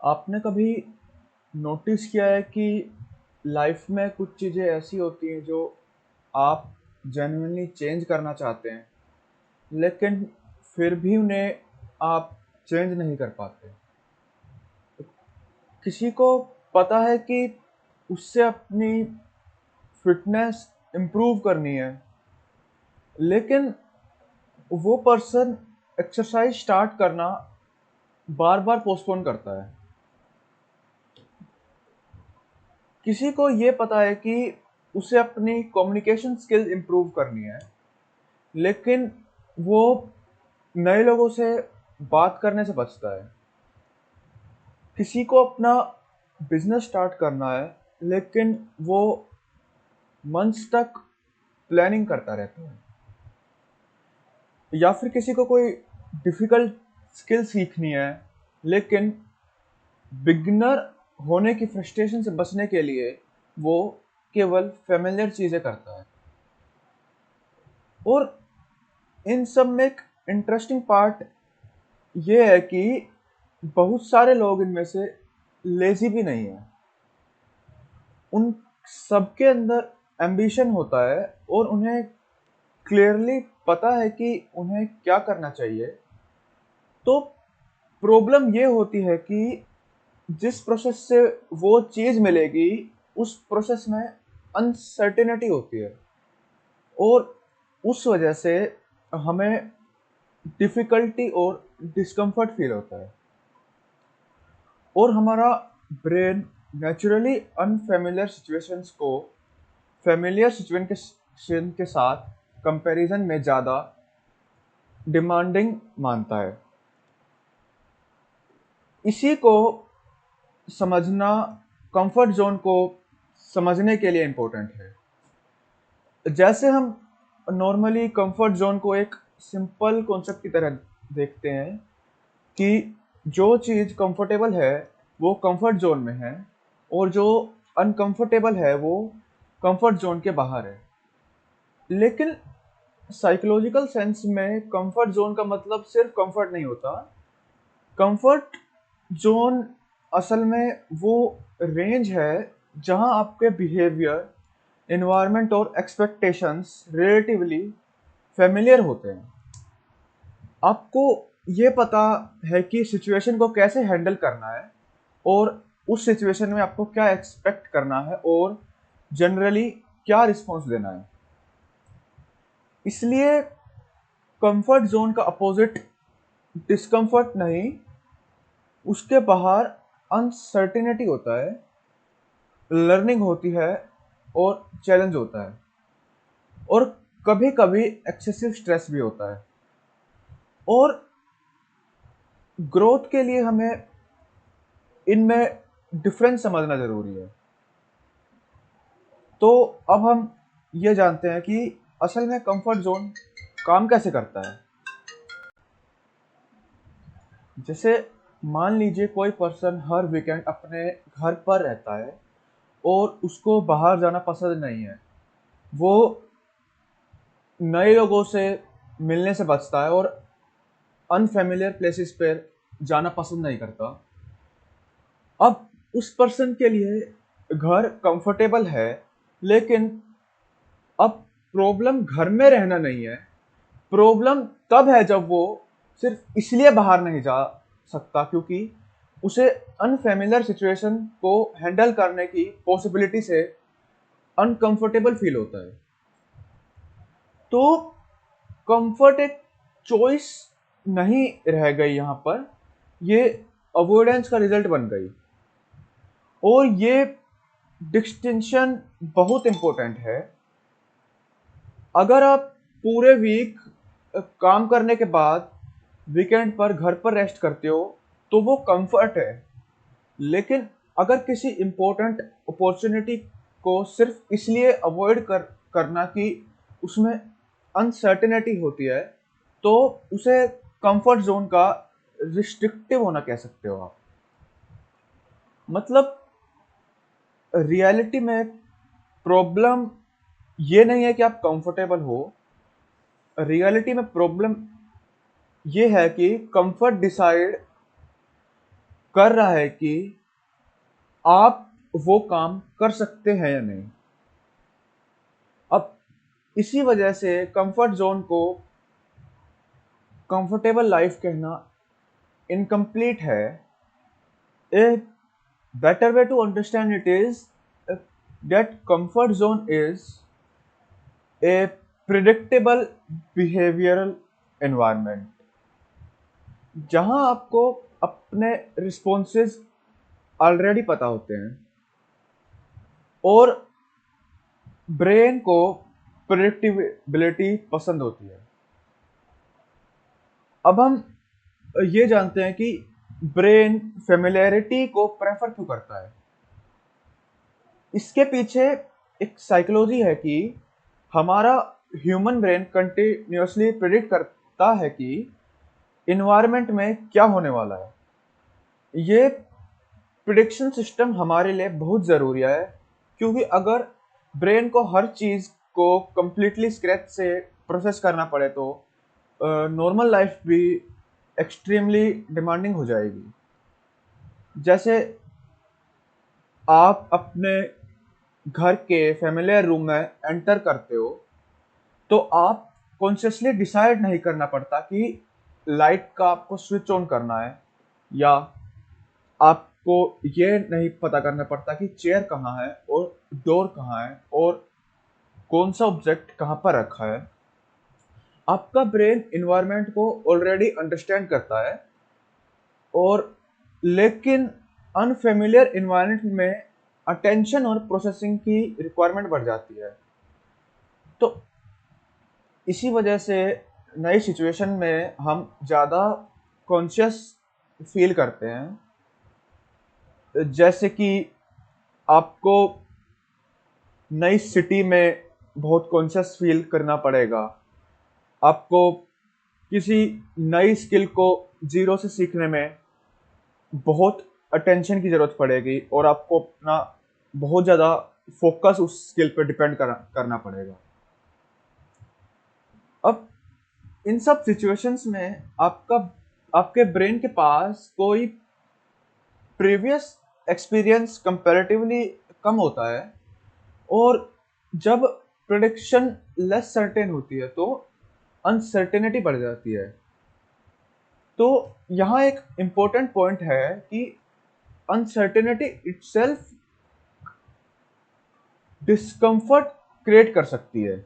आपने कभी नोटिस किया है कि लाइफ में कुछ चीज़ें ऐसी होती हैं जो आप जेन्युइनली चेंज करना चाहते हैं, लेकिन फिर भी उन्हें आप चेंज नहीं कर पाते। किसी को पता है कि उससे अपनी फिटनेस इम्प्रूव करनी है, लेकिन वो पर्सन एक्सरसाइज स्टार्ट करना बार बार पोस्टपोन करता है। किसी को ये पता है कि उसे अपनी कम्युनिकेशन स्किल इम्प्रूव करनी है, लेकिन वो नए लोगों से बात करने से बचता है। किसी को अपना बिजनेस स्टार्ट करना है, लेकिन वो मंथ्स तक प्लानिंग करता रहता है। या फिर किसी को कोई डिफिकल्ट स्किल सीखनी है, लेकिन बिगिनर होने की फ्रस्ट्रेशन से बचने के लिए वो केवल फेमिलियर चीज़ें करता है। और इन सब में एक इंटरेस्टिंग पार्ट ये है कि बहुत सारे लोग इनमें से लेजी भी नहीं है। उन सबके अंदर एम्बिशन होता है और उन्हें क्लियरली पता है कि उन्हें क्या करना चाहिए। तो प्रॉब्लम ये होती है कि जिस प्रोसेस से वो चीज़ मिलेगी, उस प्रोसेस में अनसर्टेनिटी होती है, और उस वजह से हमें डिफ़िकल्टी और डिस्कम्फर्ट फील होता है। और हमारा ब्रेन नेचुरली अनफेमिलियर सिचुएशंस को फेमिलियर सिचुएशन के साथ कंपैरिजन में ज़्यादा डिमांडिंग मानता है। इसी को समझना कंफर्ट जोन को समझने के लिए इम्पोर्टेंट है। जैसे हम नॉर्मली कंफर्ट जोन को एक सिंपल कॉन्सेप्ट की तरह देखते हैं कि जो चीज़ कंफर्टेबल है वो कंफर्ट जोन में है, और जो अनकंफर्टेबल है वो कंफर्ट जोन के बाहर है। लेकिन साइकोलॉजिकल सेंस में कंफर्ट जोन का मतलब सिर्फ कंफर्ट नहीं होता। कंफर्ट जोन असल में वो रेंज है जहां आपके बिहेवियर, एनवायरनमेंट और एक्सपेक्टेशंस रिलेटिवली फेमिलियर होते हैं। आपको ये पता है कि सिचुएशन को कैसे हैंडल करना है, और उस सिचुएशन में आपको क्या एक्सपेक्ट करना है, और जनरली क्या रिस्पॉन्स देना है। इसलिए कंफर्ट जोन का अपोजिट डिस्कम्फर्ट नहीं, उसके बाहर अनसर्टेनिटी होता है, लर्निंग होती है, और चैलेंज होता है, और कभी कभी एक्सेसिव स्ट्रेस भी होता है। और ग्रोथ के लिए हमें इनमें डिफरेंस समझना जरूरी है। तो अब हम ये जानते हैं कि असल में कंफर्ट जोन काम कैसे करता है। जैसे मान लीजिए कोई पर्सन हर वीकेंड अपने घर पर रहता है और उसको बाहर जाना पसंद नहीं है। वो नए लोगों से मिलने से बचता है और अनफेमिलियर प्लेसेस पर जाना पसंद नहीं करता। अब उस पर्सन के लिए घर कंफर्टेबल है, लेकिन अब प्रॉब्लम घर में रहना नहीं है। प्रॉब्लम तब है जब वो सिर्फ इसलिए बाहर नहीं जा सकता क्योंकि उसे अनफेमिलियर सिचुएशन को हैंडल करने की पॉसिबिलिटी से अनकंफर्टेबल फील होता है। तो कंफर्ट एक चॉइस नहीं रह गई यहाँ पर, ये अवॉइडेंस का रिजल्ट बन गई। और ये डिस्टिंक्शन बहुत इंपॉर्टेंट है। अगर आप पूरे वीक काम करने के बाद वीकेंड पर घर पर रेस्ट करते हो तो वो कंफर्ट है। लेकिन अगर किसी इम्पोर्टेंट अपॉर्चुनिटी को सिर्फ इसलिए अवॉइड करना कि उसमें अनसर्टेनिटी होती है, तो उसे कंफर्ट जोन का रिस्ट्रिक्टिव होना कह सकते हो आप। मतलब रियलिटी में प्रॉब्लम ये नहीं है कि आप कंफर्टेबल हो। रियलिटी में प्रॉब्लम ये है कि कंफर्ट डिसाइड कर रहा है कि आप वो काम कर सकते हैं या नहीं। अब इसी वजह से कंफर्ट जोन को कंफर्टेबल लाइफ कहना इनकम्प्लीट है। A better way to understand it is that comfort zone is a predictable behavioral environment जहां आपको अपने रिस्पॉन्सेज ऑलरेडी पता होते हैं और ब्रेन को प्रेडिक्टिबिलिटी पसंद होती है। अब हम ये जानते हैं कि ब्रेन फेमिलियरिटी को प्रेफर क्यों करता है। इसके पीछे एक साइकोलॉजी है कि हमारा ह्यूमन ब्रेन कंटिन्यूअसली प्रिडिक्ट करता है कि इन्वायरमेंट में क्या होने वाला है। ये प्रिडिक्शन सिस्टम हमारे लिए बहुत ज़रूरी है, क्योंकि अगर ब्रेन को हर चीज़ को कम्प्लीटली स्क्रैच से प्रोसेस करना पड़े तो नॉर्मल लाइफ भी एक्सट्रीमली डिमांडिंग हो जाएगी। जैसे आप अपने घर के फैमिलियर रूम में एंटर करते हो तो आप कॉन्शियसली डिसाइड नहीं करना पड़ता कि लाइट का आपको स्विच ऑन करना है, या आपको ये नहीं पता करना पड़ता कि चेयर कहाँ है और डोर कहाँ है और कौन सा ऑब्जेक्ट कहाँ पर रखा है। आपका ब्रेन इन्वायरमेंट को ऑलरेडी अंडरस्टैंड करता है, और लेकिन अनफेमिलियर इन्वायरमेंट में अटेंशन और प्रोसेसिंग की रिक्वायरमेंट बढ़ जाती है। तो इसी वजह से नई सिचुएशन में हम ज़्यादा कॉन्शियस फील करते हैं। जैसे कि आपको नई सिटी में बहुत कॉन्शियस फील करना पड़ेगा, आपको किसी नई स्किल को जीरो से सीखने में बहुत अटेंशन की ज़रूरत पड़ेगी और आपको अपना बहुत ज़्यादा फोकस उस स्किल पर डिपेंड करना पड़ेगा। अब इन सब सिचुएशंस में आपके ब्रेन के पास कोई प्रीवियस एक्सपीरियंस कंपैरेटिवली कम होता है, और जब प्रेडिक्शन लेस सर्टेन होती है तो अनसर्टेनिटी बढ़ जाती है। तो यहाँ एक इम्पोर्टेंट पॉइंट है कि अनसर्टेनिटी इटसेल्फ डिस्कम्फर्ट क्रिएट कर सकती है,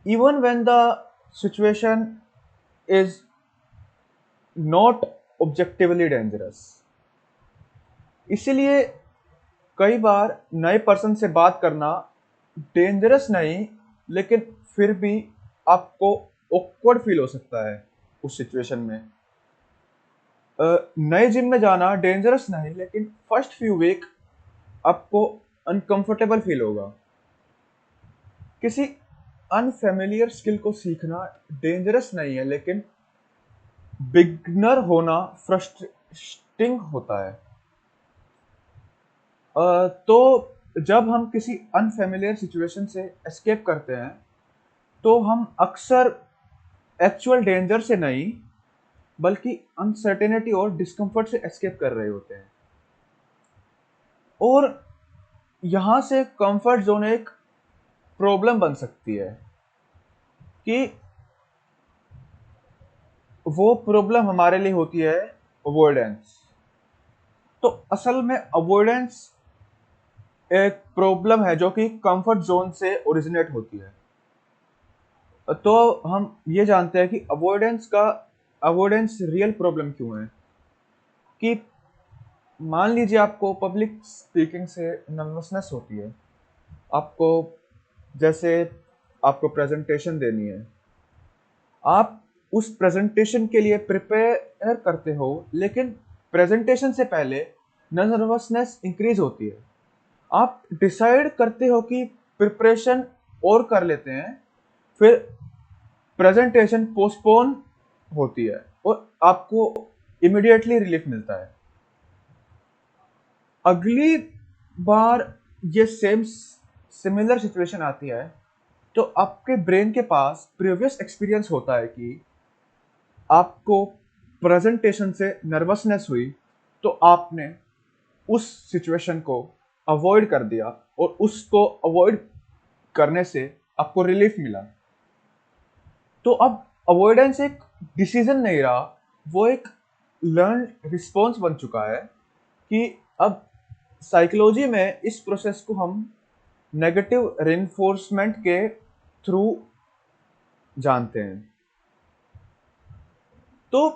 even when the situation is not objectively dangerous. इसीलिए कई बार नए पर्सन से बात करना डेंजरस नहीं, लेकिन फिर भी आपको ऑकवर्ड फील हो सकता है उस सिचुएशन में। नए जिम में जाना डेंजरस नहीं, लेकिन फर्स्ट फ्यू वीक आपको अनकंफर्टेबल फील होगा। किसी अनफेमिलियर स्किल को सीखना डेंजरस नहीं है, लेकिन बिगनर होना फ्रस्ट्रेटिंग होता है। तो जब हम किसी अनफेमिलियर सिचुएशन से एस्केप करते हैं तो हम अक्सर एक्चुअल डेंजर से नहीं, बल्कि अनसर्टेनिटी और डिस्कम्फर्ट से एस्केप कर रहे होते हैं। और यहाँ से कंफर्ट जोन एक प्रॉब्लम बन सकती है कि वो प्रॉब्लम हमारे लिए होती है अवॉइडेंस। तो असल में अवॉइडेंस एक प्रॉब्लम है जो कि कंफर्ट जोन से ओरिजिनेट होती है। तो हम ये जानते हैं कि अवॉइडेंस रियल प्रॉब्लम क्यों है। कि मान लीजिए आपको पब्लिक स्पीकिंग से नर्वसनेस होती है, आपको जैसे आपको प्रेजेंटेशन देनी है, आप उस प्रेजेंटेशन के लिए प्रिपेयर करते हो, लेकिन प्रेजेंटेशन से पहले नर्वसनेस इंक्रीज होती है। आप डिसाइड करते हो कि प्रिपरेशन और कर लेते हैं, फिर प्रेजेंटेशन पोस्टपोन होती है और आपको इमीडिएटली रिलीफ मिलता है। अगली बार ये सिमिलर सिचुएशन आती है तो आपके ब्रेन के पास प्रीवियस एक्सपीरियंस होता है कि आपको प्रेजेंटेशन से नर्वसनेस हुई तो आपने उस सिचुएशन को अवॉइड कर दिया और उसको अवॉइड करने से आपको रिलीफ मिला। तो अब अवॉइडेंस एक डिसीजन नहीं रहा, वो एक लर्न रिस्पॉन्स बन चुका है कि अब साइकोलॉजी में इस प्रोसेस को हम नेगेटिव रेनफोर्समेंट के थ्रू जानते हैं। तो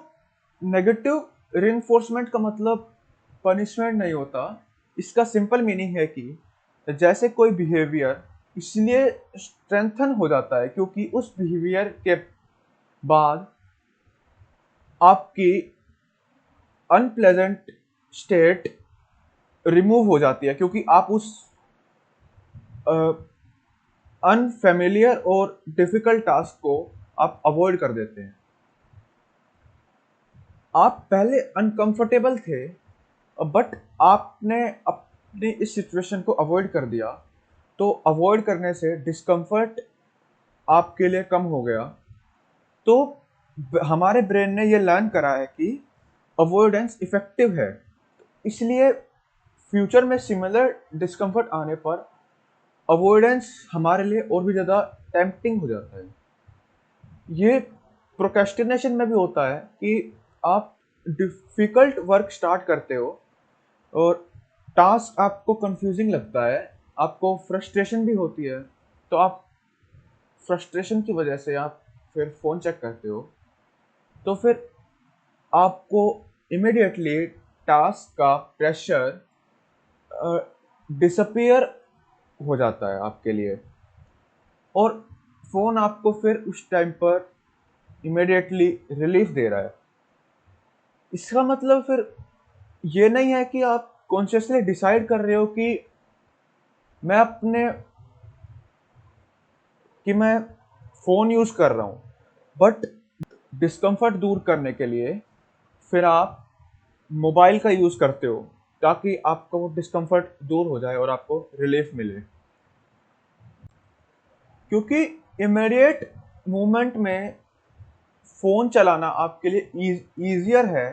नेगेटिव रेनफोर्समेंट का मतलब पनिशमेंट नहीं होता। इसका सिंपल मीनिंग है कि जैसे कोई बिहेवियर इसलिए स्ट्रेंथन हो जाता है क्योंकि उस बिहेवियर के बाद आपकी अनप्लेजेंट स्टेट रिमूव हो जाती है, क्योंकि आप उस अनफेमिलियर और डिफिकल्ट टास्क को आप अवॉइड कर देते हैं। आप पहले अनकंफर्टेबल थे बट आपने अपने इस सिचुएशन को अवॉइड कर दिया, तो अवॉइड करने से डिस्कम्फर्ट आपके लिए कम हो गया। तो हमारे ब्रेन ने ये लर्न करा है कि अवॉइडेंस इफेक्टिव है, इसलिए फ्यूचर में सिमिलर डिस्कम्फर्ट आने पर अवॉइडेंस हमारे लिए और भी ज़्यादा टेम्पटिंग हो जाता है। ये प्रोक्रेस्टिनेशन में भी होता है कि आप डिफ़िकल्ट वर्क स्टार्ट करते हो और टास्क आपको कंफ्यूजिंग लगता है, आपको फ्रस्ट्रेशन भी होती है, तो आप फ्रस्ट्रेशन की वजह से आप फिर फ़ोन चेक करते हो, तो फिर आपको इमीडिएटली टास्क का प्रेशर डिसअपीयर हो जाता है आपके लिए, और फ़ोन आपको फिर उस टाइम पर इमीडिएटली रिलीफ दे रहा है। इसका मतलब फिर ये नहीं है कि आप कॉन्शियसली डिसाइड कर रहे हो कि मैं अपने कि मैं फ़ोन यूज़ कर रहा हूँ, बट डिस्कम्फर्ट दूर करने के लिए फिर आप मोबाइल का यूज़ करते हो ताकि आपका वो डिस्कम्फर्ट दूर हो जाए और आपको रिलीफ मिले। क्योंकि इमीडिएट मूवमेंट में फ़ोन चलाना आपके लिए ईजियर है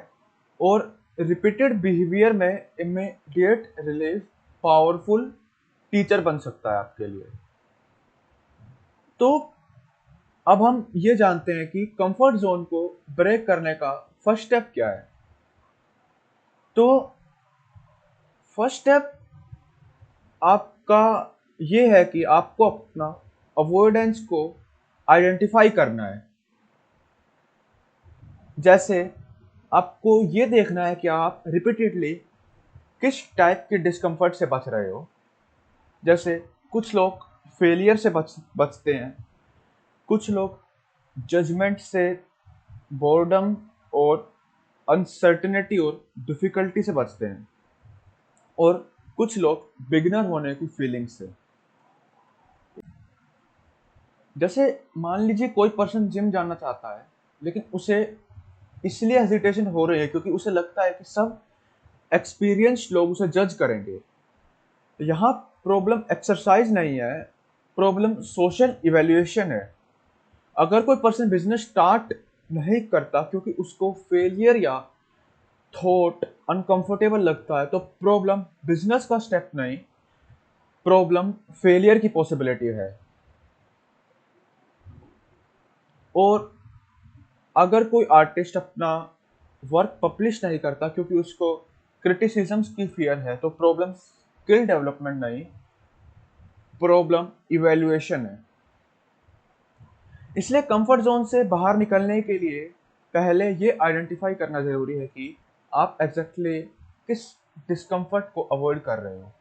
और रिपीटेड बिहेवियर में इमीडिएट रिलीफ पावरफुल टीचर बन सकता है आपके लिए। तो अब हम ये जानते हैं कि कंफर्ट जोन को ब्रेक करने का फर्स्ट स्टेप क्या है। तो फर्स्ट स्टेप आपका ये है कि आपको अपना अवॉइडेंस को आइडेंटिफाई करना है। जैसे आपको ये देखना है कि आप रिपीटेडली किस टाइप के डिस्कम्फर्ट से बच रहे हो। जैसे कुछ लोग फेलियर से बचते हैं, कुछ लोग जजमेंट से, बोर्डम और अनसर्टेनिटी और डिफिकल्टी से बचते हैं, और कुछ लोग बिगिनर होने की फीलिंग से। जैसे मान लीजिए कोई पर्सन जिम जाना चाहता है लेकिन उसे इसलिए हेजिटेशन हो रही है क्योंकि उसे लगता है कि सब एक्सपीरियंस्ड लोग उसे जज करेंगे। यहाँ प्रॉब्लम एक्सरसाइज नहीं है, प्रॉब्लम सोशल इवैल्यूएशन है। अगर कोई पर्सन बिजनेस स्टार्ट नहीं करता क्योंकि उसको फेलियर या थॉट अनकंफर्टेबल लगता है, तो प्रॉब्लम बिजनेस का स्टेप नहीं, प्रॉब्लम फेलियर की पॉसिबिलिटी है। और अगर कोई आर्टिस्ट अपना वर्क पब्लिश नहीं करता क्योंकि उसको क्रिटिसिज्म्स की फियर है, तो प्रॉब्लम स्किल डेवलपमेंट नहीं, प्रॉब्लम इवैल्यूएशन है। इसलिए कंफर्ट जोन से बाहर निकलने के लिए पहले ये आइडेंटिफाई करना ज़रूरी है कि आप एग्जैक्टली किस डिस्कम्फर्ट को अवॉइड कर रहे हो।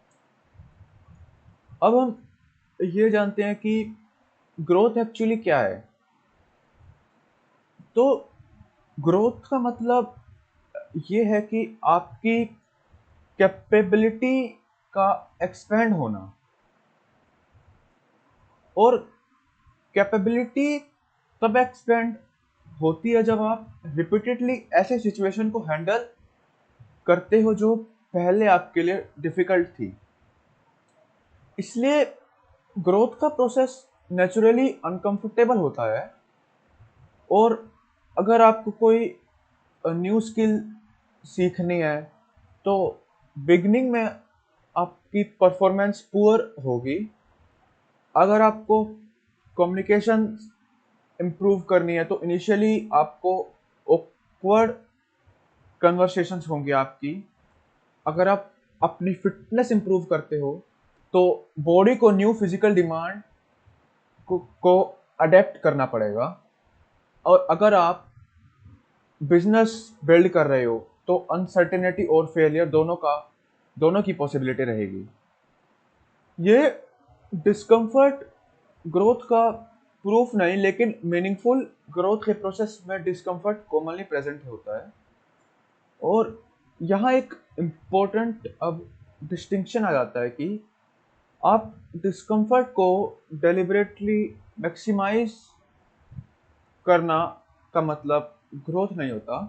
अब हम ये जानते हैं कि ग्रोथ एक्चुअली क्या है। तो ग्रोथ का मतलब ये है कि आपकी कैपेबिलिटी का एक्सपेंड होना, और कैपेबिलिटी तब एक्सपेंड होती है जब आप रिपीटेडली ऐसे सिचुएशन को हैंडल करते हो जो पहले आपके लिए डिफिकल्ट थी। इसलिए ग्रोथ का प्रोसेस नेचुरली अनकंफर्टेबल होता है, और अगर आपको कोई न्यू स्किल सीखनी है, तो बिगनिंग में आपकी परफॉर्मेंस पुअर होगी। अगर आपको कम्युनिकेशन इम्प्रूव करनी है तो इनिशियली आपको ऑकवर्ड कन्वर्सेशंस होंगी आपकी। अगर आप अपनी फिटनेस इम्प्रूव करते हो तो बॉडी को न्यू फिजिकल डिमांड को अडेप्ट करना पड़ेगा। और अगर आप बिजनेस बिल्ड कर रहे हो तो अनसर्टेनिटी और फेलियर दोनों की पॉसिबिलिटी रहेगी। ये डिस्कम्फर्ट ग्रोथ का प्रूफ नहीं, लेकिन मीनिंगफुल ग्रोथ के प्रोसेस में डिस्कम्फर्ट कॉमनली प्रेजेंट होता है। और यहाँ एक इम्पोर्टेंट अब डिस्टिंक्शन आ जाता है कि आप डिस्कम्फर्ट को डेलिबरेटली मैक्सिमाइज करना का मतलब ग्रोथ नहीं होता,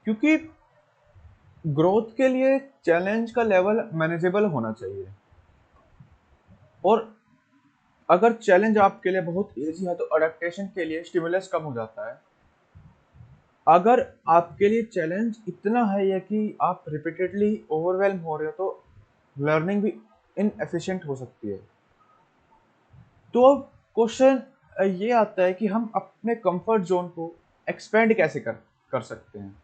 क्योंकि ग्रोथ के लिए चैलेंज का लेवल मैनेजेबल होना चाहिए। और अगर चैलेंज आपके लिए बहुत इजी है तो अडेप्टेशन के लिए स्टिमुलस कम हो जाता है। अगर आपके लिए चैलेंज इतना है या कि आप रिपीटेडली ओवरवेल्म हो रहे हो तो लर्निंग भी इनएफिशिएंट हो सकती है। तो अब क्वेश्चन ये आता है कि हम अपने कंफर्ट जोन को एक्सपेंड कैसे कर सकते हैं।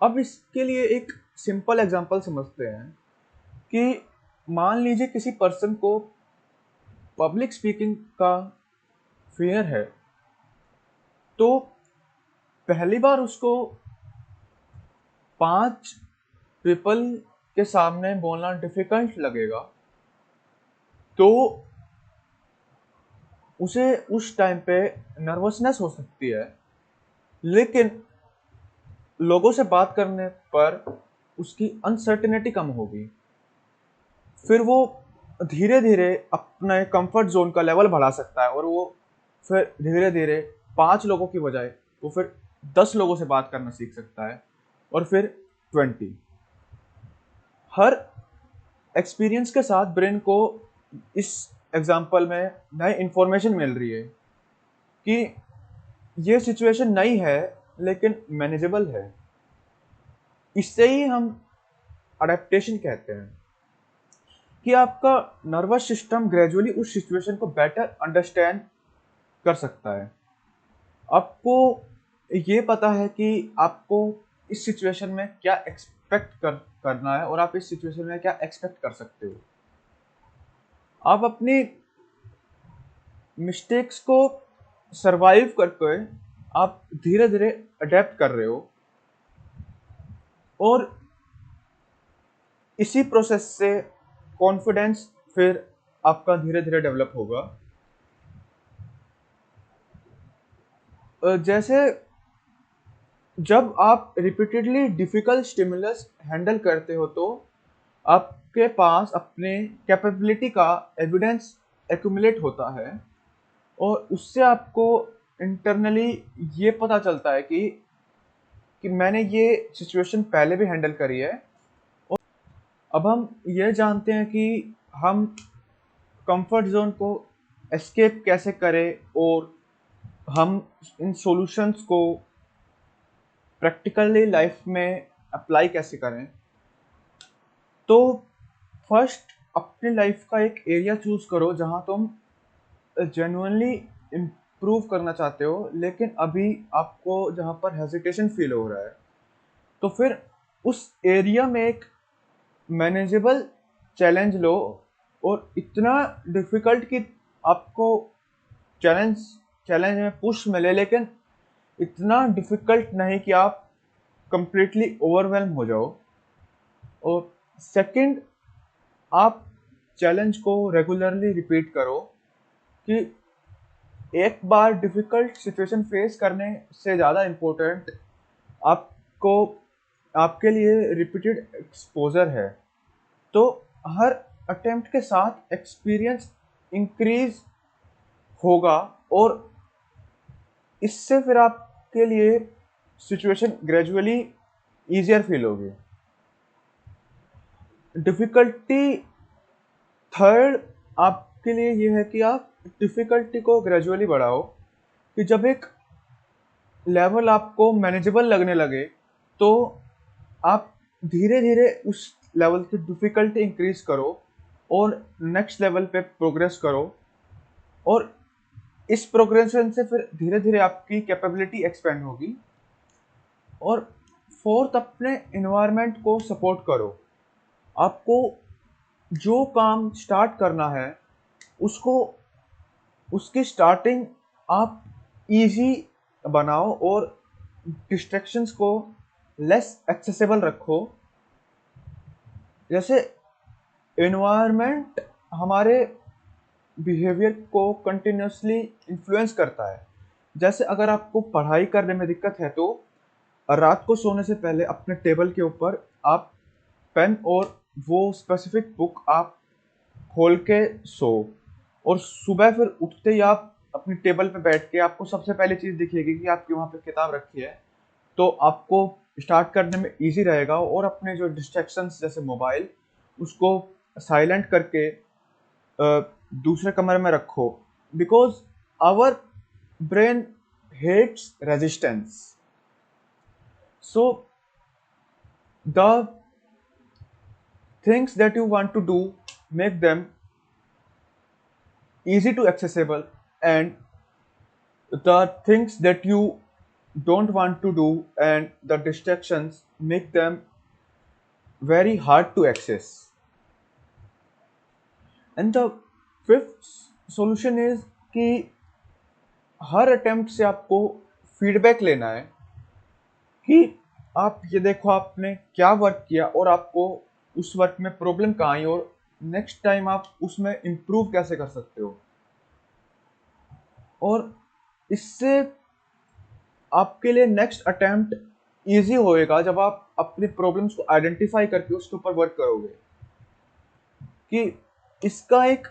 अब इसके लिए एक सिंपल एग्जांपल समझते हैं कि मान लीजिए किसी पर्सन को पब्लिक स्पीकिंग का फियर है, तो पहली बार उसको 5 पीपल के सामने बोलना डिफिकल्ट लगेगा, तो उसे उस टाइम पे नर्वसनेस हो सकती है। लेकिन लोगों से बात करने पर उसकी अनसर्टेनिटी कम होगी। फिर वो धीरे धीरे अपने कंफर्ट जोन का लेवल बढ़ा सकता है और वो फिर धीरे धीरे 5 लोगों की बजाय वो फिर 10 लोगों से बात करना सीख सकता है, और फिर 20। हर एक्सपीरियंस के साथ ब्रेन को इस एग्जाम्पल में नई इंफॉर्मेशन मिल रही है कि ये सिचुएशन नई है लेकिन मैनेजेबल है। इससे ही हम अडेप्टेशन कहते हैं कि आपका नर्वस सिस्टम ग्रेजुअली उस सिचुएशन को बेटर अंडरस्टैंड कर सकता है। आपको ये पता है कि आपको इस सिचुएशन में क्या एक्सपेक्ट करना है और आप इस सिचुएशन में क्या एक्सपेक्ट कर सकते हो। आप अपनी मिस्टेक्स को सरवाइव करके आप धीरे धीरे अडेप्ट कर रहे हो, और इसी प्रोसेस से कॉन्फिडेंस फिर आपका धीरे धीरे डेवलप होगा। जैसे जब आप रिपीटेडली डिफिकल्ट स्टिमुलस हैंडल करते हो तो आपके पास अपने कैपेबिलिटी का एविडेंस एक्यूमुलेट होता है, और उससे आपको इंटरनली ये पता चलता है कि मैंने ये सिचुएशन पहले भी हैंडल करी है। और अब हम ये जानते हैं कि हम कंफर्ट जोन को एस्केप कैसे करें और हम इन सॉल्यूशंस को प्रैक्टिकली लाइफ में अप्लाई कैसे करें। तो फर्स्ट अपनी लाइफ का एक एरिया चूज करो जहां तुम जेन्युइनली इम्प्रूव करना चाहते हो, लेकिन अभी आपको जहां पर हेजिटेशन फील हो रहा है, तो फिर उस एरिया में एक मैनेजेबल चैलेंज लो। और इतना डिफिकल्ट कि आपको चैलेंज चैलेंज में पुश मिले, लेकिन इतना डिफिकल्ट नहीं कि आप कंप्लीटली ओवरवेल्म हो जाओ। और सेकंड, आप चैलेंज को रेगुलरली रिपीट करो कि एक बार डिफिकल्ट सिचुएशन फेस करने से ज़्यादा इम्पोर्टेंट आपको आपके लिए रिपीटेड एक्सपोजर है। तो हर अटेम्प्ट के साथ एक्सपीरियंस इंक्रीज होगा, और इससे फिर आपके लिए सिचुएशन ग्रेजुअली ईजियर फील होगी। डिफिकल्टी थर्ड आपके लिए ये है कि आप डिफ़िकल्टी को ग्रेजुअली बढ़ाओ कि जब एक लेवल आपको मैनेजेबल लगने लगे, तो आप धीरे-धीरे उस लेवल की डिफ़िकल्टी इंक्रीज़ करो और नेक्स्ट लेवल पे प्रोग्रेस करो, और इस प्रोग्रेशन से फिर धीरे-धीरे आपकी कैपेबिलिटी एक्सपेंड होगी। और फोर्थ, अपने एनवायरनमेंट को सपोर्ट करो। आपको जो काम स्टार्ट करना है, उसको उसकी स्टार्टिंग आप इजी बनाओ और डिस्ट्रैक्शंस को लेस एक्सेसिबल रखो। जैसे एनवायरनमेंट हमारे बिहेवियर को कंटिन्यूसली इन्फ्लुएंस करता है। जैसे अगर आपको पढ़ाई करने में दिक्कत है, तो रात को सोने से पहले अपने टेबल के ऊपर आप पेन और वो स्पेसिफिक बुक आप खोल के सो, और सुबह फिर उठते ही आप अपनी टेबल पे बैठ के आपको सबसे पहली चीज़ दिखेगी कि आपकी वहाँ पे किताब रखी है। तो आपको स्टार्ट करने में इजी रहेगा, और अपने जो डिस्ट्रैक्शंस जैसे मोबाइल, उसको साइलेंट करके दूसरे कमरे में रखो, because our brain hates resistance. So the things that you want to do, make them easy to accessible, and the things that you don't want to do and the distractions, make them very hard to access. And the fifth solution is कि हर attempt से आपको feedback लेना है कि आप ये देखो आपने क्या वर्क किया और आपको उस वर्क में प्रॉब्लम कहाँ आई, और नेक्स्ट टाइम आप उसमें इम्प्रूव कैसे कर सकते हो। और इससे आपके लिए नेक्स्ट अटेम्प्ट इजी होएगा जब आप अपनी प्रॉब्लम्स को आइडेंटिफाई करके उसके ऊपर वर्क करोगे। कि इसका एक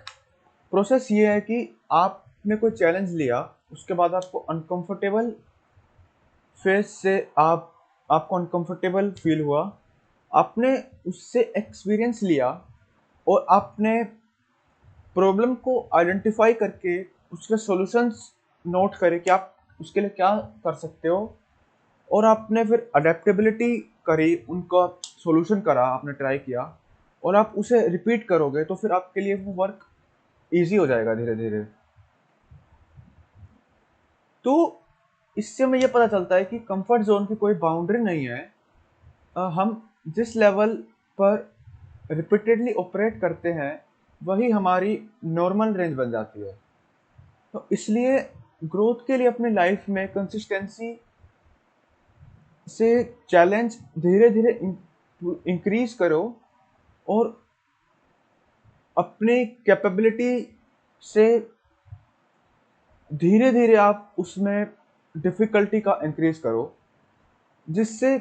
प्रोसेस ये है कि आपने कोई चैलेंज लिया, उसके बाद आपको अनकंफर्टेबल फेस से आपको अनकंफर्टेबल फील हुआ, आपने उससे एक्सपीरियंस लिया, और आपने प्रॉब्लम को आइडेंटिफाई करके उसके सॉल्यूशंस नोट करे कि आप उसके लिए क्या कर सकते हो, और आपने फिर अडेप्टेबिलिटी करी, उनका सॉल्यूशन करा, आपने ट्राई किया, और आप उसे रिपीट करोगे, तो फिर आपके लिए वो वर्क इजी हो जाएगा धीरे धीरे। तो इससे हमें ये पता चलता है कि कंफर्ट जोन की कोई बाउंड्री नहीं है। हम जिस लेवल पर रिपीटेडली ऑपरेट करते हैं, वही हमारी नॉर्मल रेंज बन जाती है। तो इसलिए ग्रोथ के लिए अपनी लाइफ में कंसिस्टेंसी से चैलेंज धीरे धीरे इंक्रीज करो, और अपनी कैपेबिलिटी से धीरे धीरे आप उसमें डिफ़िकल्टी का इंक्रीज करो, जिससे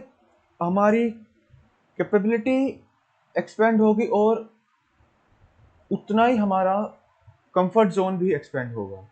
हमारी कैपेबिलिटी एक्सपेंड होगी और उतना ही हमारा कंफर्ट जोन भी एक्सपेंड होगा।